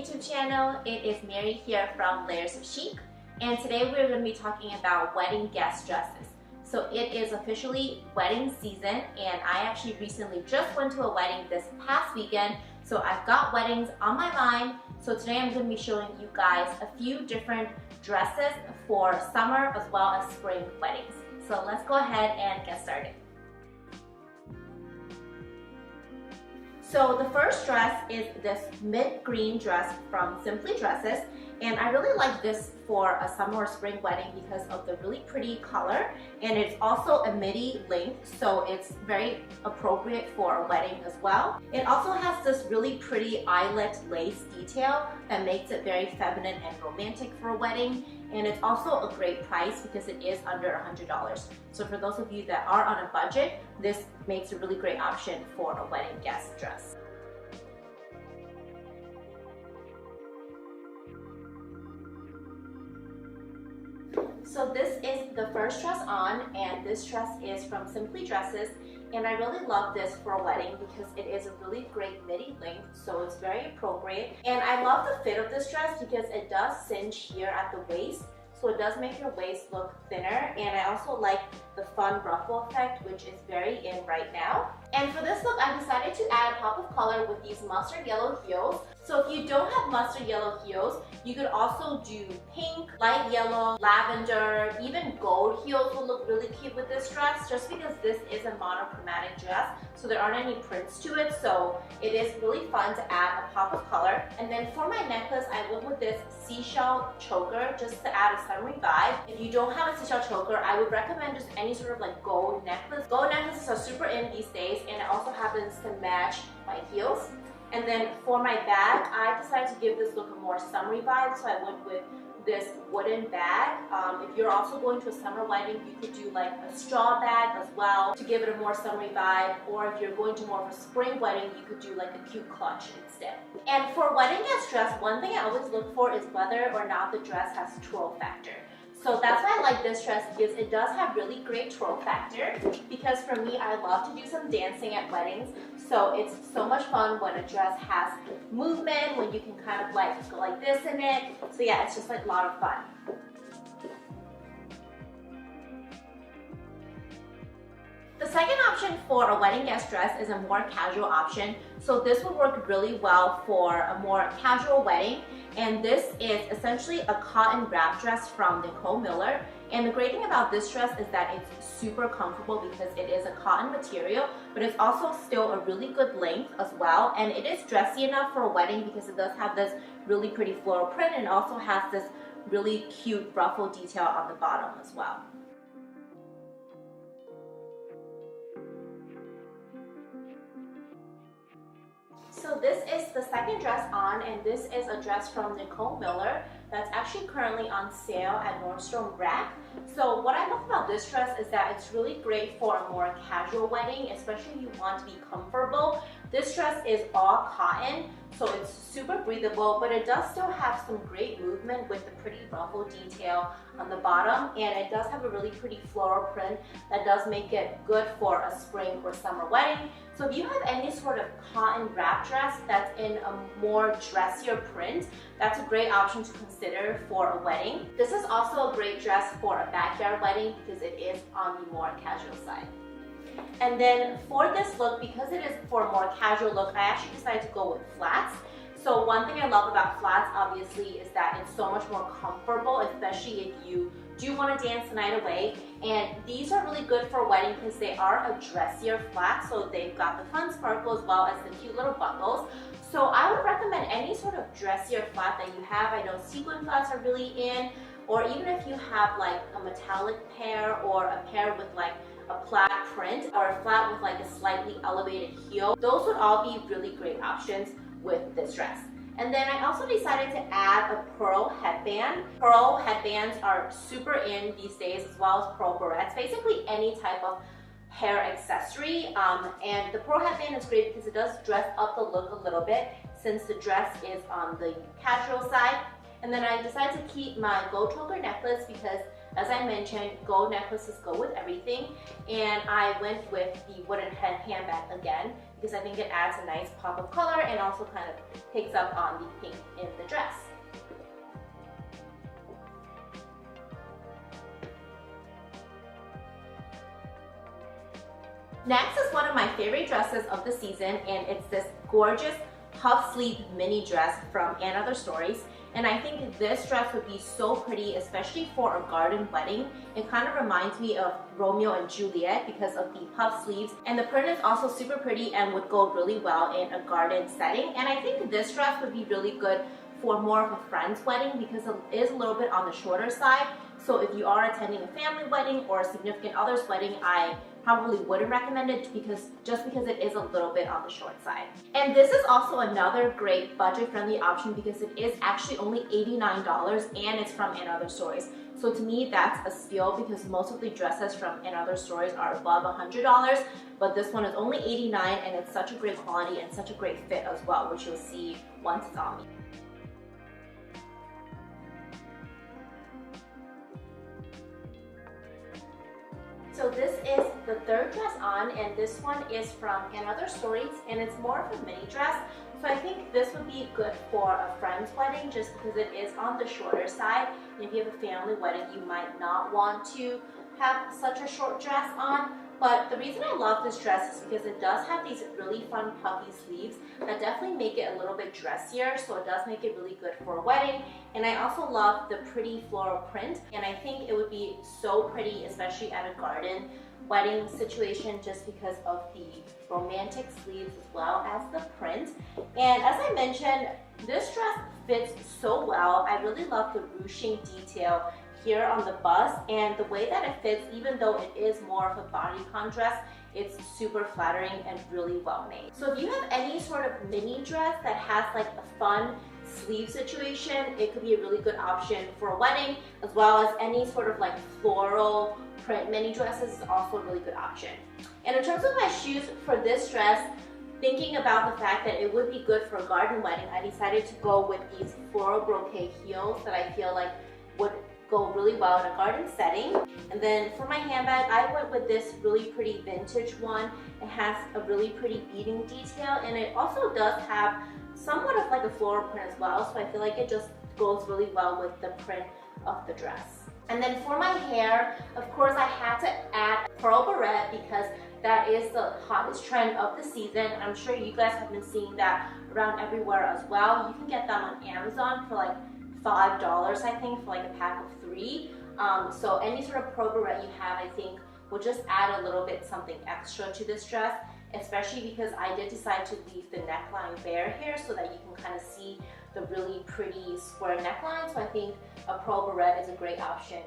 YouTube channel. It is Mary here from Layers of Chic, and today we're going to be talking about wedding guest dresses. So it is officially wedding season, and I actually recently just went to a wedding this past weekend, so I've got weddings on my mind. So today I'm going to be showing you guys a few different dresses for summer as well as spring weddings. So let's go ahead and get started. So the first dress is this mid green dress from Simply Dresses, and I really like this for a summer or spring wedding because of the really pretty color, and it's also a midi length, so it's very appropriate for a wedding as well. It also has this really pretty eyelet lace detail that makes it very feminine and romantic for a wedding, and it's also a great price because it is under $100. So for those of you that are on a budget, this makes a really great option for a wedding guest dress. So this is the first dress on, and this dress is from Simply Dresses, and I really love this for a wedding because it is a really great midi length, so it's very appropriate. And I love the fit of this dress because it does cinch here at the waist, so it does make your waist look thinner, and I also like the fun ruffle effect, which is very in right now. And for this look, I decided to add a pop of color with these mustard yellow heels. So if you don't have mustard yellow heels, you could also do pink, light yellow, lavender, even gold heels will look really cute with this dress, just because this is a monochromatic dress, so there aren't any prints to it, so it is really fun to add a pop of color. And then for my necklace, I went with this seashell choker just to add a summery vibe. If you don't have a seashell choker, I would recommend just any sort of like gold necklace. Gold necklaces are super in these days, and it also happens to match my heels. And then for my bag, I decided to give this look a more summery vibe, so I went with this wooden bag. If you're also going to a summer wedding, you could do like a straw bag as well to give it a more summery vibe, or if you're going to more of a spring wedding, you could do like a cute clutch instead. And for wedding guest dress, one thing I always look for is whether or not the dress has twirl factor. So that's why I like this dress, because it does have really great twirl factor, because for me, I love to do some dancing at weddings. So it's so much fun when a dress has movement, when you can kind of like go like this in it. So yeah, it's just like a lot of fun. The second option for a wedding guest dress is a more casual option. So this would work really well for a more casual wedding. And this is essentially a cotton wrap dress from Nicole Miller. And the great thing about this dress is that it's super comfortable because it is a cotton material, but it's also still a really good length as well. And it is dressy enough for a wedding because it does have this really pretty floral print, and also has this really cute ruffle detail on the bottom as well. So this is the second dress on, and this is a dress from Nicole Miller that's actually currently on sale at Nordstrom Rack. So what I love about this dress is that it's really great for a more casual wedding, especially if you want to be comfortable. This dress is all cotton, so it's super breathable, but it does still have some great movement with the pretty ruffle detail on the bottom, and it does have a really pretty floral print that does make it good for a spring or summer wedding. So if you have any sort of cotton wrap dress that's in a more dressier print, that's a great option to consider for a wedding. This is also a great dress for a backyard wedding because it is on the more casual side. And then for this look, because it is for a more casual look, I actually decided to go with flats. So one thing I love about flats, obviously, is that it's so much more comfortable, especially if you do want to dance the night away. And these are really good for a wedding because they are a dressier flat, so they've got the fun sparkle as well as the cute little buckles. So I would recommend any sort of dressier flat that you have. I know sequin flats are really in, or even if you have like a metallic pair or a pair with like a plaid print or a flat with like a slightly elevated heel, those would all be really great options with this dress. And then I also decided to add a pearl headband. Pearl headbands are super in these days, as well as pearl barrettes, basically any type of hair accessory. And the pearl headband is great because it does dress up the look a little bit since the dress is on the casual side. And then I decided to keep my gold choker necklace because, as I mentioned, gold necklaces go with everything. And I went with the wooden handbag again because I think it adds a nice pop of color and also kind of picks up on the pink in the dress. Next is one of my favorite dresses of the season, and it's this gorgeous puff sleeve mini dress from & Other Stories. And I think this dress would be so pretty, especially for a garden wedding. It kind of reminds me of Romeo and Juliet because of the puff sleeves. And the print is also super pretty and would go really well in a garden setting. And I think this dress would be really good for more of a friend's wedding because it is a little bit on the shorter side. So if you are attending a family wedding or a significant other's wedding, I probably wouldn't recommend it because it is a little bit on the short side. And this is also another great budget-friendly option because it is actually only $89 and it's from & Other Stories. So to me, that's a steal because most of the dresses from & Other Stories are above $100, but this one is only $89 and it's such a great quality and such a great fit as well, which you'll see once it's on me. So this is the third dress on, and this one is from & Other Stories, and it's more of a mini dress. So I think this would be good for a friend's wedding just because it is on the shorter side. And if you have a family wedding, you might not want to have such a short dress on. But the reason I love this dress is because it does have these really fun puffy sleeves that definitely make it a little bit dressier, so it does make it really good for a wedding. And I also love the pretty floral print, and I think it would be so pretty, especially at a garden wedding situation, just because of the romantic sleeves as well as the print. And as I mentioned, this dress fits so well. I really love the ruching detail here on the bust, and the way that it fits, even though it is more of a bodycon dress, it's super flattering and really well made. So if you have any sort of mini dress that has like a fun sleeve situation, it could be a really good option for a wedding, as well as any sort of like floral print mini dresses is also a really good option. And in terms of my shoes for this dress, thinking about the fact that it would be good for a garden wedding, I decided to go with these floral brocade heels that I feel like would go really well in a garden setting. And then for my handbag, I went with this really pretty vintage one. It has a really pretty beading detail, and it also does have somewhat of like a floral print as well, so I feel like it just goes really well with the print of the dress. And then for my hair, of course I had to add pearl barrette because that is the hottest trend of the season. I'm sure you guys have been seeing that around everywhere as well. You can get them on Amazon for like $5, I think, for like a pack of 3. So any sort of pearl barrette you have, I think, will just add a little bit something extra to this dress, especially because I did decide to leave the neckline bare here so that you can kind of see the really pretty square neckline. So I think a pearl barrette is a great option.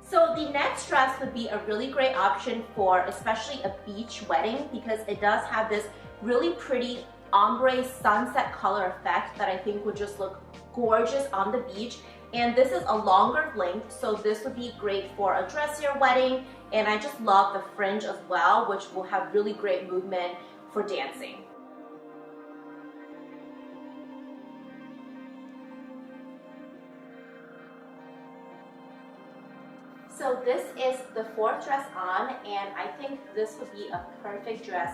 So the next dress would be a really great option for especially a beach wedding because it does have this really pretty ombre sunset color effect that I think would just look gorgeous on the beach. And this is a longer length, so this would be great for a dressier wedding. And I just love the fringe as well, which will have really great movement for dancing. So this is the fourth dress on, and I think this would be a perfect dress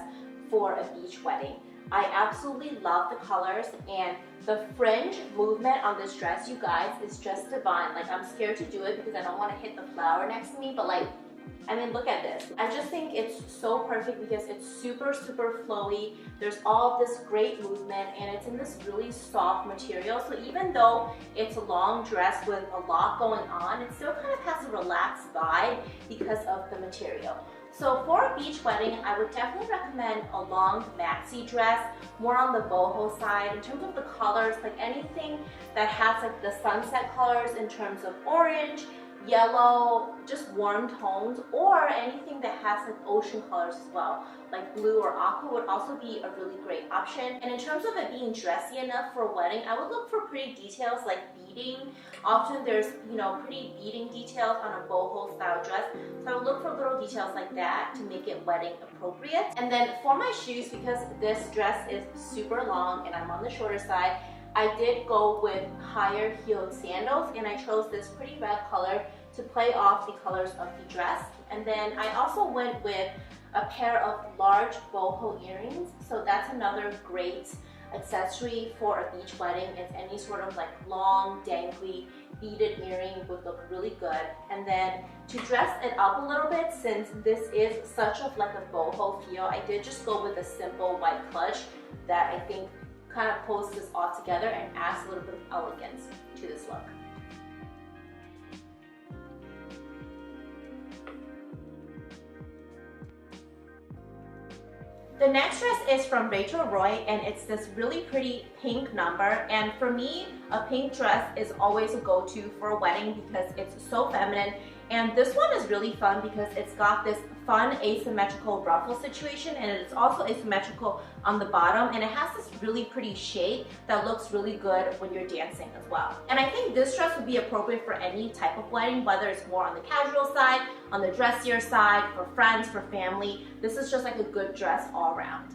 for a beach wedding. I absolutely love the colors, and the fringe movement on this dress, you guys, is just divine. Like, I'm scared to do it because I don't want to hit the flower next to me, but like, I mean, look at this. I just think it's so perfect because it's super, super flowy. There's all of this great movement, and it's in this really soft material. So even though it's a long dress with a lot going on, it still kind of has a relaxed vibe because of the material. So for a beach wedding, I would definitely recommend a long maxi dress, more on the boho side. In terms of the colors, like anything that has like the sunset colors in terms of orange, yellow, just warm tones, or anything that has like ocean colors as well, like blue or aqua would also be a really great option. And in terms of it being dressy enough for a wedding, I would look for pretty details like beading. Often there's, you know, pretty beading details on a boho style dress, so I would look for little details like that to make it wedding appropriate. And then for my shoes, because this dress is super long and I'm on the shorter side, I did go with higher heeled sandals, and I chose this pretty red color to play off the colors of the dress. And then I also went with a pair of large boho earrings, so that's another great accessory for a beach wedding. Is any sort of like long, dangly, beaded earring would look really good. And then to dress it up a little bit, since this is such of like a boho feel, I did just go with a simple white clutch that I think kind of pulls this all together and adds a little bit of elegance to this look. The next dress is from Rachel Roy, and it's this really pretty pink number. And for me, a pink dress is always a go-to for a wedding because it's so feminine. And this one is really fun because it's got this fun asymmetrical ruffle situation, and it's also asymmetrical on the bottom, and it has this really pretty shape that looks really good when you're dancing as well. And I think this dress would be appropriate for any type of wedding, whether it's more on the casual side, on the dressier side, for friends, for family. This is just like a good dress all around.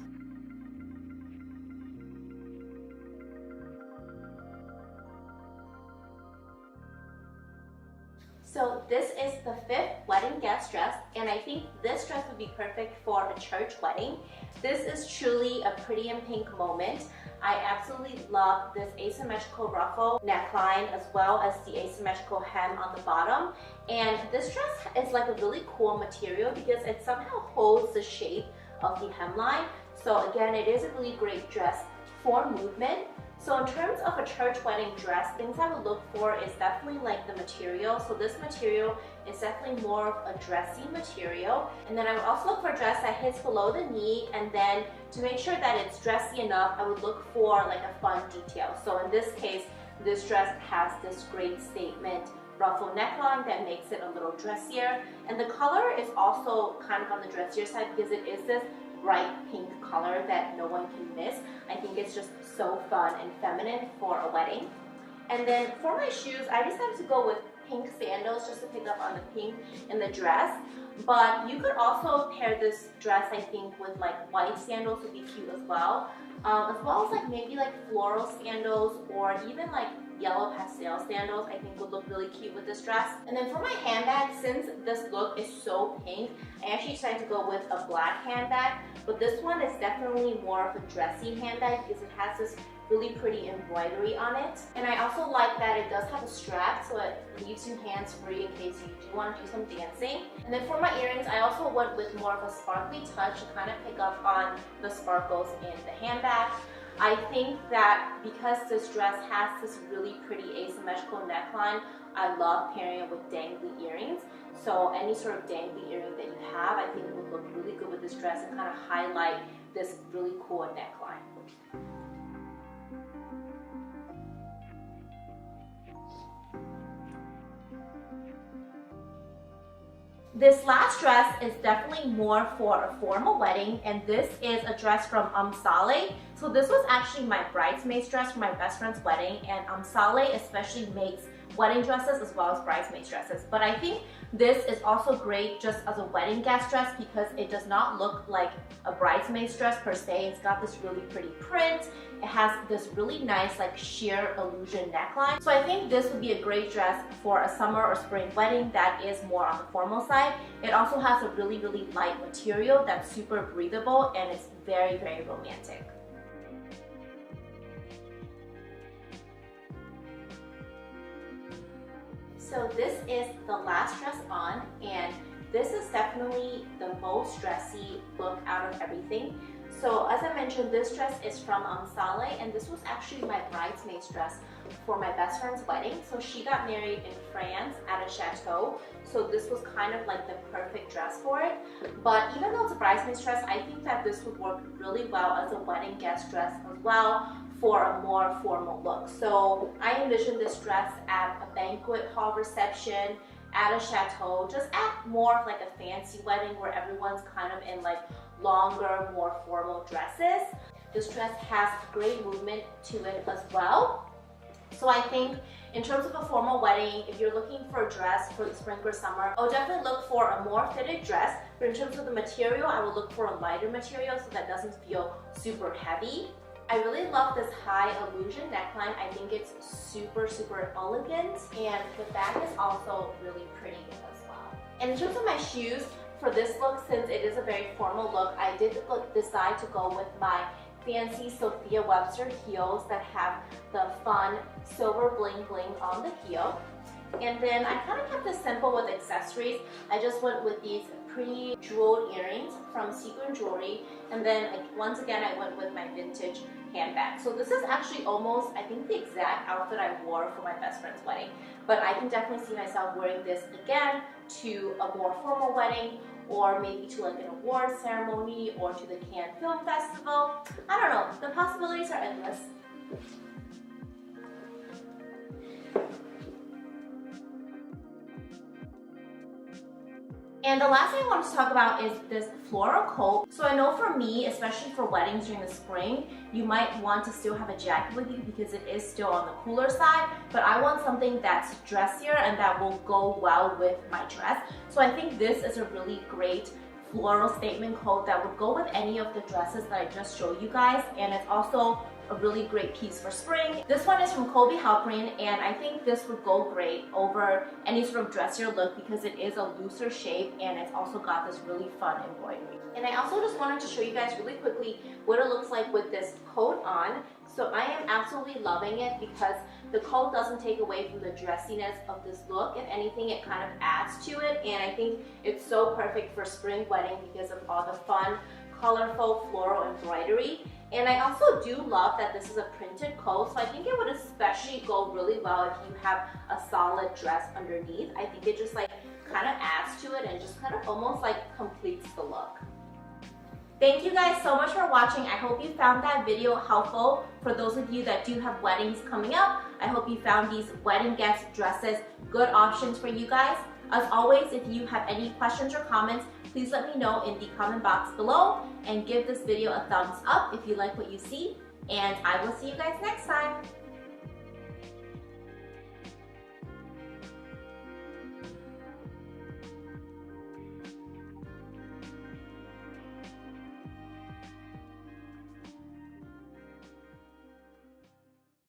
So this is the 5th wedding guest dress, and I think this dress would be perfect for a church wedding. This is truly a pretty in pink moment. I absolutely love this asymmetrical ruffle neckline as well as the asymmetrical hem on the bottom. And this dress is like a really cool material because it somehow holds the shape of the hemline. So again, it is a really great dress for movement. So in terms of a church wedding dress, things I would look for is definitely like the material. So this material is definitely more of a dressy material. And then I would also look for a dress that hits below the knee, and then to make sure that it's dressy enough, I would look for like a fun detail. So in this case, this dress has this great statement ruffle neckline that makes it a little dressier. And the color is also kind of on the dressier side because it is this bright pink color that no one can miss. I think it's just so fun and feminine for a wedding. And then for my shoes, I decided to go with pink sandals just to pick up on the pink in the dress. But you could also pair this dress, I think, with like white sandals would be cute as well as like maybe like floral sandals or even like yellow pastel sandals I think would look really cute with this dress. And then for my handbag, since this look is so pink, I actually decided to go with a black handbag, but this one is definitely more of a dressy handbag because it has this really pretty embroidery on it. And I also like that it does have a strap, so it leaves you hands free in case you do want to do some dancing. And then for my earrings, I also went with more of a sparkly touch to kind of pick up on the sparkles in the handbag. I think that because this dress has this really pretty asymmetrical neckline, I love pairing it with dangly earrings. So any sort of dangly earring that you have, I think would look really good with this dress and kind of highlight this really cool neckline. This last dress is definitely more for a formal wedding, and this is a dress from Sale. So this was actually my bridesmaid's dress for my best friend's wedding, and Sale especially makes wedding dresses as well as bridesmaid's dresses. But I think this is also great just as a wedding guest dress because it does not look like a bridesmaid's dress per se. It's got this really pretty print. It has this really nice like sheer illusion neckline. So I think this would be a great dress for a summer or spring wedding that is more on the formal side. It also has a really, really light material that's super breathable, and it's very, very romantic. So this is the last dress on, and this is definitely the most dressy look out of everything. So as I mentioned, this dress is from Sale, and this was actually my bridesmaid's dress for my best friend's wedding. So she got married in France at a chateau, so this was kind of like the perfect dress for it. But even though it's a bridesmaid's dress, I think that this would work really well as a wedding guest dress as well for a more formal look. So I envisioned this dress at a banquet hall reception. at a chateau, just at more of like a fancy wedding where everyone's kind of in like longer, more formal dresses. This dress has great movement to it as well. So I think in terms of a formal wedding, if you're looking for a dress for the spring or summer, I would definitely look for a more fitted dress. But in terms of the material, I would look for a lighter material so that doesn't feel super heavy. I really love this high illusion neckline. I think it's super, super elegant, and the back is also really pretty as well. And in terms of my shoes, for this look, since it is a very formal look, I did decide to go with my fancy Sophia Webster heels that have the fun silver bling bling on the heel. And then I kind of kept it simple with accessories. I just went with these pretty jeweled earrings from Sequin Jewelry, and then once again I went with my vintage handbag. So this is actually almost, I think, the exact outfit I wore for my best friend's wedding, but I can definitely see myself wearing this again to a more formal wedding, or maybe to like an award ceremony, or to the Cannes Film Festival. I don't know, the possibilities are endless. And the last thing I want to talk about is this floral coat. So I know for me, especially for weddings during the spring, you might want to still have a jacket with you because it is still on the cooler side, but I want something that's dressier and that will go well with my dress. So I think this is a really great floral statement coat that would go with any of the dresses that I just showed you guys, and it's also a really great piece for spring. This one is from Colby Halperin, and I think this would go great over any sort of dressier look because it is a looser shape and it's also got this really fun embroidery. And I also just wanted to show you guys really quickly what it looks like with this coat on. So I am absolutely loving it because the coat doesn't take away from the dressiness of this look. If anything, it kind of adds to it, and I think it's so perfect for spring wedding because of all the fun, colorful floral embroidery. And I also do love that this is a printed coat, so I think it would especially go really well if you have a solid dress underneath. I think it just like kind of adds to it and just kind of almost like completes the look. Thank you guys so much for watching. I hope you found that video helpful. For those of you that do have weddings coming up, I hope you found these wedding guest dresses good options for you guys. As always, if you have any questions or comments, please let me know in the comment box below, and give this video a thumbs up if you like what you see, and I will see you guys next time.